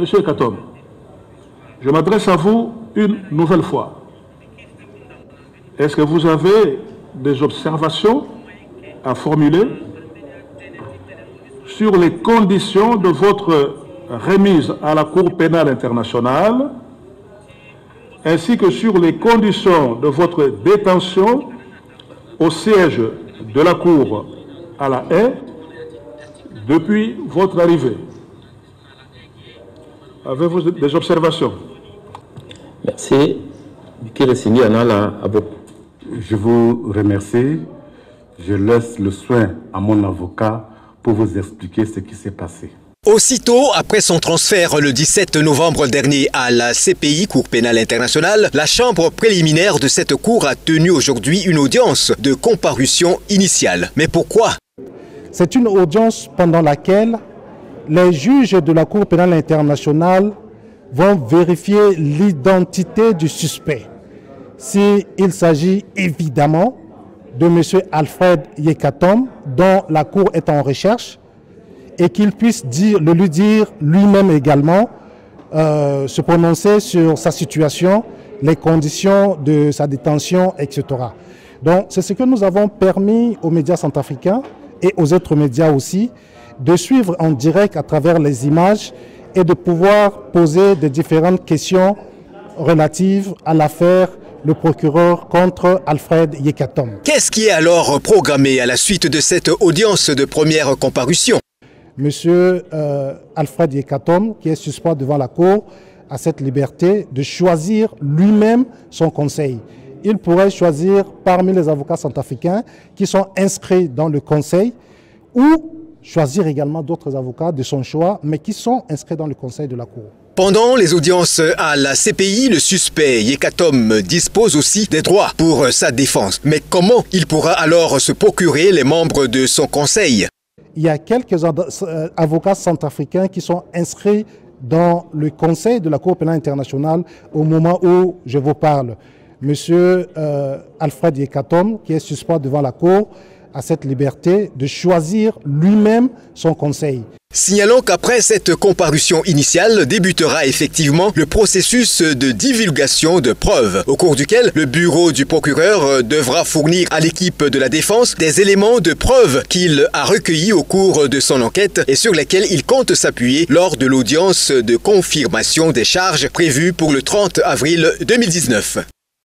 Monsieur Katom, je m'adresse à vous une nouvelle fois. Est-ce que vous avez des observations à formuler sur les conditions de votre remise à la Cour pénale internationale, ainsi que sur les conditions de votre détention au siège de la Cour à La Haye depuis votre arrivée? Avez-vous des observations? Merci. Je vous remercie. Je laisse le soin à mon avocat pour vous expliquer ce qui s'est passé. Aussitôt après son transfert le 17 novembre dernier à la CPI, Cour pénale internationale, la chambre préliminaire de cette cour a tenu aujourd'hui une audience de comparution initiale. Mais pourquoi? C'est une audience pendant laquelle les juges de la Cour pénale internationale vont vérifier l'identité du suspect. S'il s'agit évidemment de M. Alfred Yekatom, dont la Cour est en recherche, et qu'il puisse le lui dire lui-même également, se prononcer sur sa situation, les conditions de sa détention, etc. Donc c'est ce que nous avons permis aux médias centrafricains et aux autres médias aussi, de suivre en direct à travers les images et de pouvoir poser des différentes questions relatives à l'affaire le procureur contre Alfred Yekatom. Qu'est-ce qui est alors programmé à la suite de cette audience de première comparution? Monsieur Alfred Yekatom, qui est suspect devant la Cour, a cette liberté de choisir lui-même son conseil. Il pourrait choisir parmi les avocats centrafricains qui sont inscrits dans le conseil ou choisir également d'autres avocats de son choix, mais qui sont inscrits dans le conseil de la Cour. Pendant les audiences à la CPI, le suspect Yekatom dispose aussi des droits pour sa défense. Mais comment il pourra alors se procurer les membres de son conseil? Il y a quelques avocats centrafricains qui sont inscrits dans le conseil de la Cour pénale internationale au moment où je vous parle. Monsieur Alfred Yekatom, qui est suspect devant la Cour, a cette liberté de choisir lui-même son conseil. Signalons qu'après cette comparution initiale débutera effectivement le processus de divulgation de preuves, au cours duquel le bureau du procureur devra fournir à l'équipe de la défense des éléments de preuve qu'il a recueillis au cours de son enquête et sur lesquels il compte s'appuyer lors de l'audience de confirmation des charges prévue pour le 30 avril 2019.